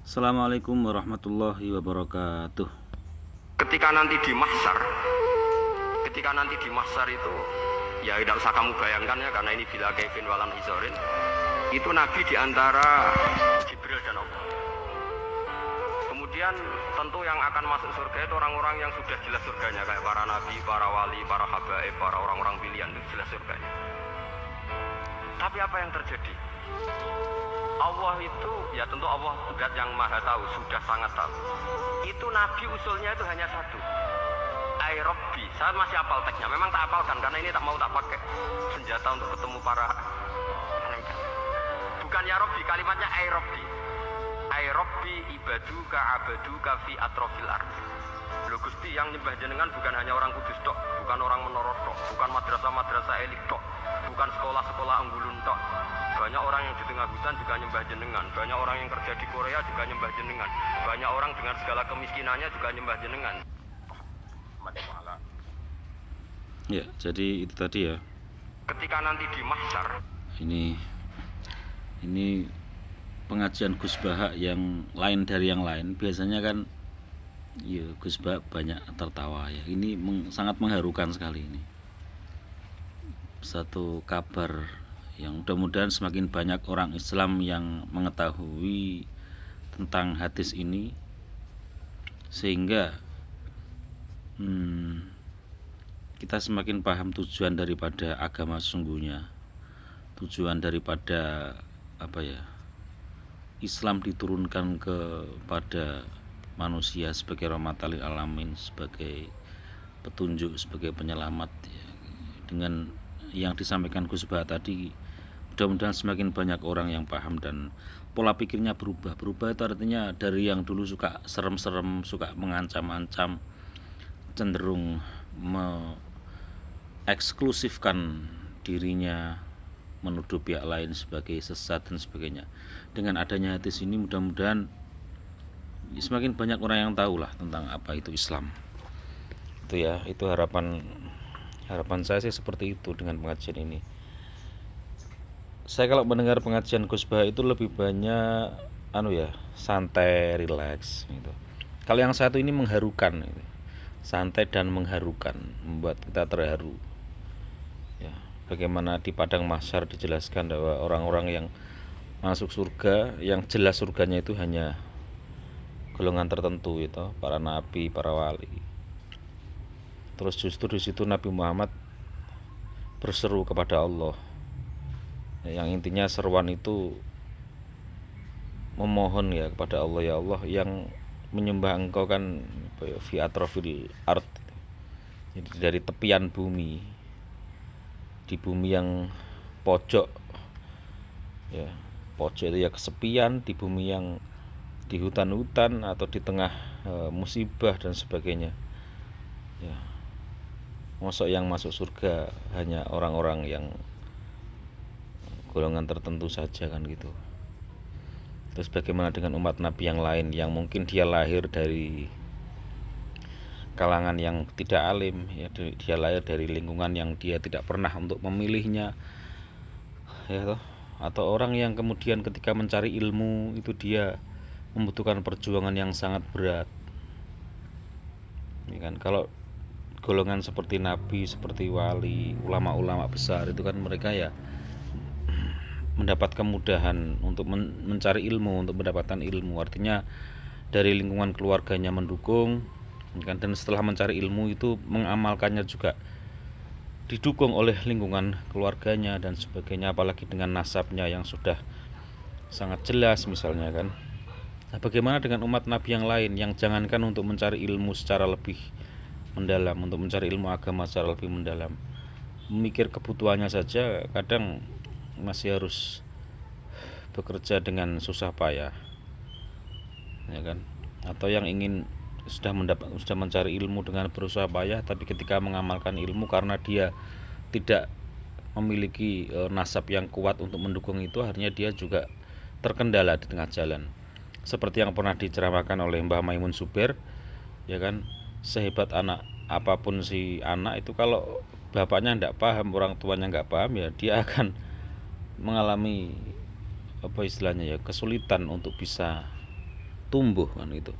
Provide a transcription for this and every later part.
Assalamualaikum warahmatullahi wabarakatuh. Ketika nanti di mahsyar itu, ya tidak usah kamu bayangkan ya, karena ini bila kaifin walam hizorin, itu Nabi diantara Jibril dan Allah. Kemudian tentu yang akan masuk surga itu orang-orang yang sudah jelas surganya, kayak para nabi, para wali, para habaib, para orang-orang pilihan, itu jelas surganya. Tapi apa yang terjadi? Allah itu, ya tentu Allah zat yang maha tahu, sudah sangat tahu. Itu Nabi usulnya itu hanya satu, ai Rabbi. Saya masih hafal teksnya, memang tak hafalkan karena ini tak mau tak pakai senjata untuk ketemu para malaikat. Bukan ya Rabbi, kalimatnya ai Rabbi. Ai Rabbi ibaduka abaduka fi atrofil ardi. Lho Gusti, yang nyembah jenengan bukan hanya orang kudus tok, bukan orang menoro tok, bukan madrasah-madrasah elit tok, bukan sekolah-sekolah anggulun tok. Banyak orang yang di tengah hutan juga nyembah jenengan, banyak orang yang kerja di Korea juga nyembah jenengan, banyak orang dengan segala kemiskinannya juga nyembah jenengan. Ya, jadi itu tadi ya. Ketika nanti di mahsyar, ini pengajian Gus Baha yang lain dari yang lain. Biasanya kan ya Gus Baha banyak tertawa ya. Ini sangat mengharukan sekali ini. Satu kabar yang mudah-mudahan semakin banyak orang Islam yang mengetahui tentang hadis ini, sehingga kita semakin paham tujuan daripada agama sesungguhnya, tujuan daripada Islam diturunkan kepada manusia sebagai rahmatan lil alamin, sebagai petunjuk, sebagai penyelamat ya. Dengan yang disampaikan Gus Baha tadi, mudah-mudahan semakin banyak orang yang paham dan pola pikirnya berubah. Berubah itu artinya dari yang dulu suka serem-serem, suka mengancam-ancam, cenderung eksklusifkan dirinya, menuduh pihak lain sebagai sesat dan sebagainya. Dengan adanya hadis ini mudah-mudahan semakin banyak orang yang tahu lah tentang apa itu Islam. Itu ya, itu harapan saya sih seperti itu dengan pengajian ini. Saya kalau mendengar pengajian Gus Baha itu lebih banyak santai, rileks gitu. Kalau yang satu ini mengharukan gitu. Santai dan mengharukan, membuat kita terharu. Ya, bagaimana di padang mahsyar dijelaskan bahwa orang-orang yang masuk surga, yang jelas surganya itu hanya golongan tertentu itu, para nabi, para wali. Terus justru di situ Nabi Muhammad berseru kepada Allah. Yang intinya seruan itu memohon ya kepada Allah, ya Allah, yang menyembah Engkau kan fi atrofil ard. Jadi dari tepian bumi, di bumi yang pojok ya, pojok itu ya kesepian, di bumi yang di hutan-hutan atau di tengah musibah dan sebagainya. Ya. Mosok yang masuk surga hanya orang-orang yang golongan tertentu saja kan gitu. Terus bagaimana dengan umat Nabi yang lain yang mungkin dia lahir dari kalangan yang tidak alim ya, dia lahir dari lingkungan yang dia tidak pernah untuk memilihnya ya toh, atau orang yang kemudian ketika mencari ilmu itu dia membutuhkan perjuangan yang sangat berat ya kan. Kalau golongan seperti nabi, seperti wali, ulama-ulama besar itu kan mereka ya mendapat kemudahan untuk mencari ilmu, untuk mendapatkan ilmu. Artinya dari lingkungan keluarganya mendukung kan, dan setelah mencari ilmu itu mengamalkannya juga didukung oleh lingkungan keluarganya dan sebagainya, apalagi dengan nasabnya yang sudah sangat jelas misalnya kan. Nah, bagaimana dengan umat nabi yang lain yang jangankan untuk mencari ilmu secara lebih mendalam, untuk mencari ilmu agama secara lebih mendalam, memikir kebutuhannya saja kadang masih harus bekerja dengan susah payah ya kan. Atau yang ingin sudah mencari ilmu dengan berusaha payah, tapi ketika mengamalkan ilmu karena dia tidak memiliki nasab yang kuat untuk mendukung itu, akhirnya dia juga terkendala di tengah jalan. Seperti yang pernah diceramahkan oleh Mbah Maimun Zubair ya kan, sehebat anak apapun si anak itu, kalau bapaknya tidak paham, orang tuanya nggak paham, ya dia akan mengalami kesulitan untuk bisa tumbuh kan itu.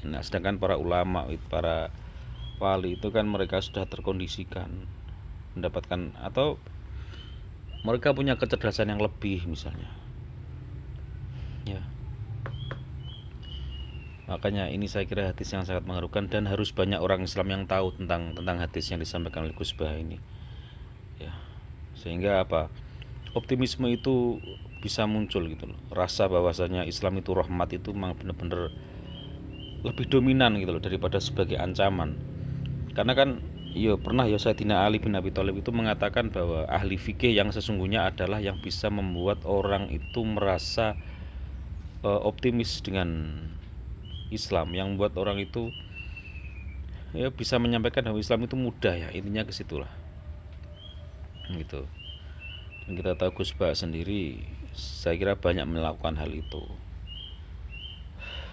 Nah, sedangkan para ulama, para wali itu kan mereka sudah terkondisikan mendapatkan, atau mereka punya kecerdasan yang lebih misalnya. Ya. Makanya ini saya kira hadis yang sangat mengharukan, dan harus banyak orang Islam yang tahu tentang hadis yang disampaikan oleh Gus Bah ini. Ya. Sehingga apa? Optimisme itu bisa muncul gitu loh. Rasa bahwasanya Islam itu rahmat itu memang benar-benar lebih dominan gitu loh daripada sebagai ancaman. Karena kan pernah Sayyidina Ali bin Abi Thalib itu mengatakan bahwa ahli fikih yang sesungguhnya adalah yang bisa membuat orang itu merasa optimis dengan Islam, yang membuat orang itu bisa menyampaikan bahwa Islam itu mudah, ya intinya ke situlah gitu. Dan kita tahu Gus Bah sendiri saya kira banyak melakukan hal itu.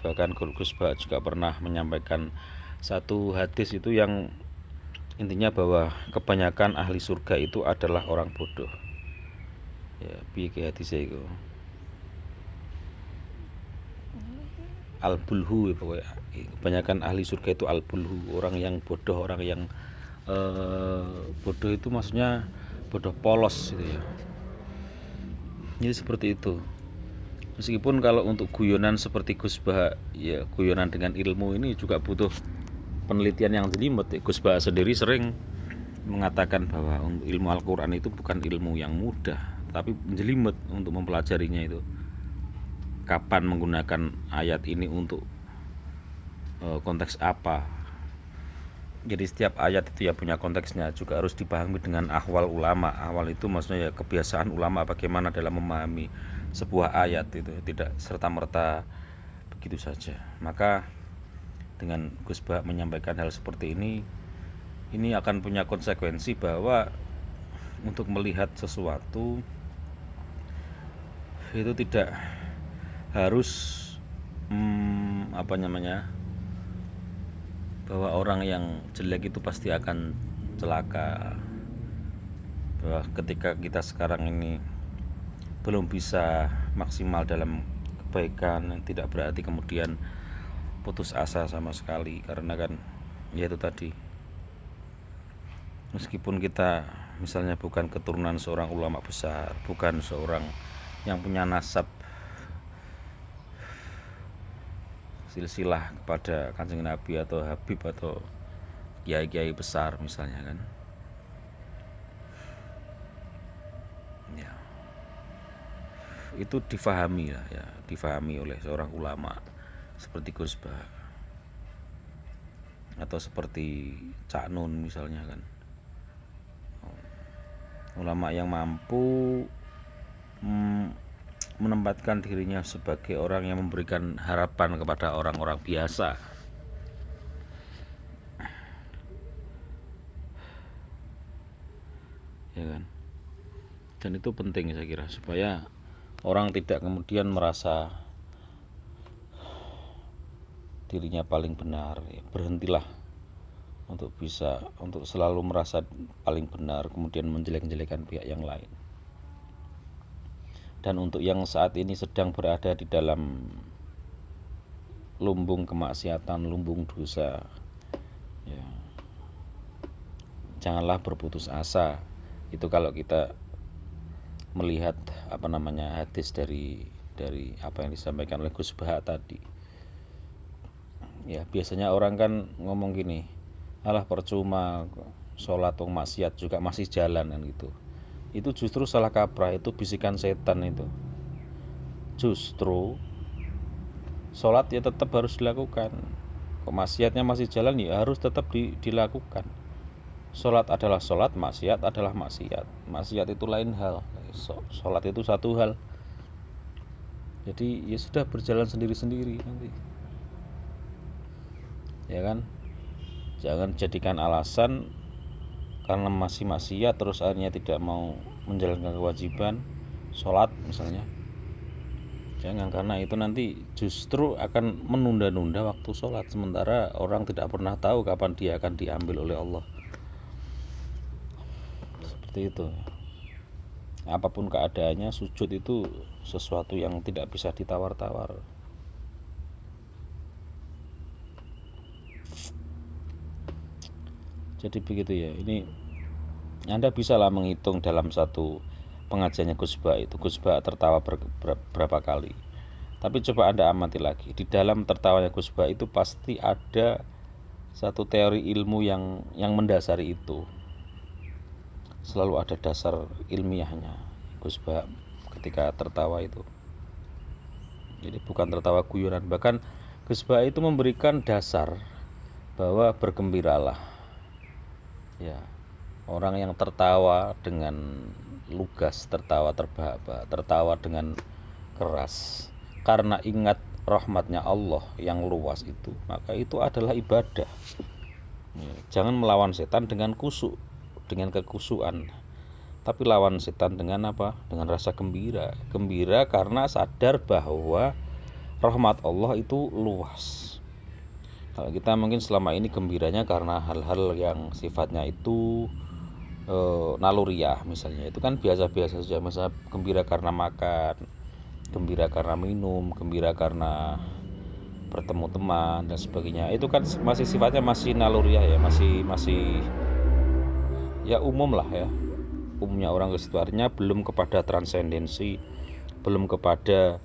Bahkan Gus Bah juga pernah menyampaikan satu hadis itu yang intinya bahwa kebanyakan ahli surga itu adalah orang bodoh. Ya, piye hadisnya itu? Al-bulhu, pokoknya kebanyakan ahli surga itu al-bulhu, orang yang bodoh, orang yang bodoh itu maksudnya bodoh polos gitu ya. Jadi seperti itu. Meskipun kalau untuk guyonan seperti Gus Bah, ya guyonan dengan ilmu ini juga butuh penelitian yang jelimet. Gus Bah sendiri sering mengatakan bahwa ilmu Al-Quran itu bukan ilmu yang mudah, tapi jelimet untuk mempelajarinya itu. Kapan menggunakan ayat ini untuk konteks apa. Jadi setiap ayat itu ya punya konteksnya, juga harus dipahami dengan ahwal ulama. Ahwal itu maksudnya ya kebiasaan ulama bagaimana dalam memahami sebuah ayat itu, tidak serta-merta begitu saja. Maka dengan Gus Bah menyampaikan hal seperti ini akan punya konsekuensi bahwa untuk melihat sesuatu itu tidak harus bahwa orang yang jelek itu pasti akan celaka. Bahwa ketika kita sekarang ini belum bisa maksimal dalam kebaikan, tidak berarti kemudian putus asa sama sekali. Karena kan ya itu tadi, meskipun kita misalnya bukan keturunan seorang ulama besar, bukan seorang yang punya nasab silsilah kepada Kanjeng Nabi atau Habib atau kiai-kiai besar misalnya kan, ya itu difahami ya, difahami oleh seorang ulama seperti Gus Bah atau seperti Cak Nun misalnya kan, ulama yang mampu menempatkan dirinya sebagai orang yang memberikan harapan kepada orang-orang biasa. Ya kan? Dan itu penting saya kira, supaya orang tidak kemudian merasa dirinya paling benar. Ya, berhentilah untuk selalu merasa paling benar kemudian menjelek-jelekan pihak yang lain. Dan untuk yang saat ini sedang berada di dalam lumbung kemaksiatan, lumbung dosa, ya, janganlah berputus asa. Itu kalau kita melihat hadis dari apa yang disampaikan oleh Gus Bah tadi. Ya, biasanya orang kan ngomong gini, alah percuma sholat maksiat juga masih jalan kan gitu. Itu justru salah kaprah, itu bisikan setan itu. Justru sholat ya tetap harus dilakukan, kok maksiatnya masih jalan ya harus tetap dilakukan. Sholat adalah sholat, maksiat adalah maksiat. Maksiat itu lain hal, sholat itu satu hal. Jadi ya sudah berjalan sendiri-sendiri nanti, ya kan. Jangan jadikan alasan karena masih maksiat terus akhirnya tidak mau menjalankan kewajiban sholat misalnya. Jangan, karena itu nanti justru akan menunda-nunda waktu sholat, sementara orang tidak pernah tahu kapan dia akan diambil oleh Allah. Seperti itu. Apapun keadaannya, sujud itu sesuatu yang tidak bisa ditawar-tawar. Jadi begitu ya. Ini Anda bisa lah menghitung dalam satu pengajiannya Gus Ba itu. Gus Ba tertawa berapa kali. Tapi coba Anda amati lagi. Di dalam tertawanya Gus Ba itu pasti ada satu teori ilmu yang mendasari itu. Selalu ada dasar ilmiahnya Gus Ba ketika tertawa itu. Jadi bukan tertawa guyonan. Bahkan Gus Ba itu memberikan dasar bahwa bergembiralah. Ya, orang yang tertawa dengan lugas, tertawa terbahak-bahak, tertawa dengan keras karena ingat rahmatnya Allah yang luas itu, maka itu adalah ibadah. Ya, jangan melawan setan dengan kusuk, dengan kekusukan, tapi lawan setan dengan apa? Dengan rasa gembira. Gembira karena sadar bahwa rahmat Allah itu luas. Kalau kita mungkin selama ini gembiranya karena hal-hal yang sifatnya itu naluriah misalnya, itu kan biasa-biasa saja. Misalnya gembira karena makan, gembira karena minum, gembira karena bertemu teman dan sebagainya. Itu kan masih sifatnya masih naluriah ya, masih ya umum lah ya. Umumnya orang ke situ, artinya belum kepada transendensi, belum kepada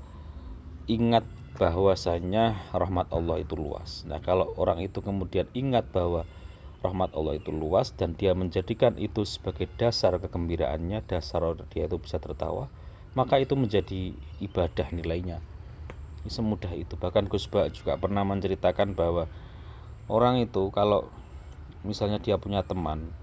ingat bahwasanya rahmat Allah itu luas. Nah, kalau orang itu kemudian ingat bahwa rahmat Allah itu luas dan dia menjadikan itu sebagai dasar kegembiraannya, dasar dia itu bisa tertawa, maka itu menjadi ibadah nilainya. Semudah itu. Bahkan Gus Ba juga pernah menceritakan bahwa orang itu kalau misalnya dia punya teman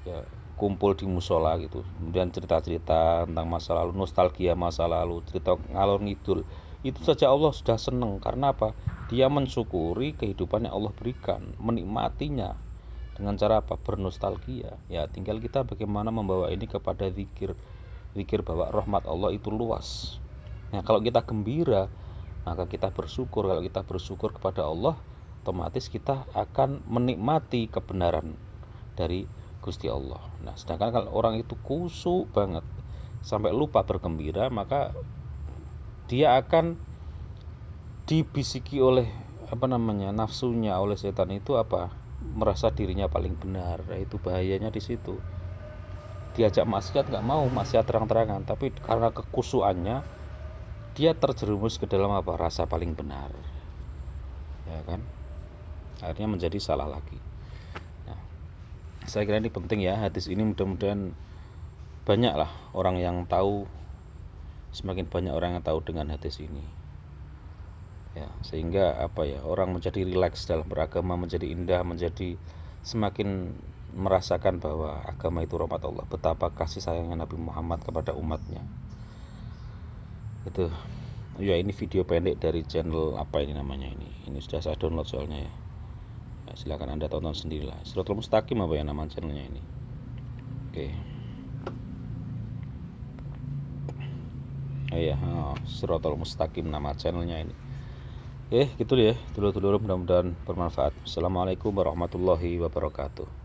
ya, kumpul di musola gitu, kemudian cerita-cerita tentang masa lalu, nostalgia masa lalu, cerita ngalor ngidul, itu saja Allah sudah senang. Karena apa? Dia mensyukuri kehidupan yang Allah berikan, menikmatinya dengan cara apa? Bernostalgia. Ya, tinggal kita bagaimana membawa ini kepada zikir bahwa rahmat Allah itu luas. Nah, kalau kita gembira, maka kita bersyukur. Kalau kita bersyukur kepada Allah, otomatis kita akan menikmati kebenaran dari Gusti Allah. Nah, sedangkan kalau orang itu kusuk banget sampai lupa bergembira, maka dia akan dibisiki oleh nafsunya, oleh setan itu merasa dirinya paling benar. Nah, itu bahayanya di situ. Diajak maksiat nggak mau, maksiat terang-terangan, tapi karena kekusuannya dia terjerumus ke dalam rasa paling benar, ya kan, akhirnya menjadi salah lagi. Nah, saya kira ini penting ya, hadis ini mudah-mudahan banyaklah orang yang tahu, semakin banyak orang yang tahu dengan hadis ini ya, sehingga orang menjadi rileks dalam beragama, menjadi indah, menjadi semakin merasakan bahwa agama itu rahmat Allah, betapa kasih sayangnya Nabi Muhammad kepada umatnya. Itu ya, ini video pendek dari channel ini sudah saya download soalnya ya, silakan Anda tonton sendirilah. Siratal Mustaqim nama channelnya ini. Oke. Siratal Mustaqim nama channelnya ini. Gitu ya, dulur-dulur, mudah-mudahan bermanfaat. Assalamualaikum warahmatullahi wabarakatuh.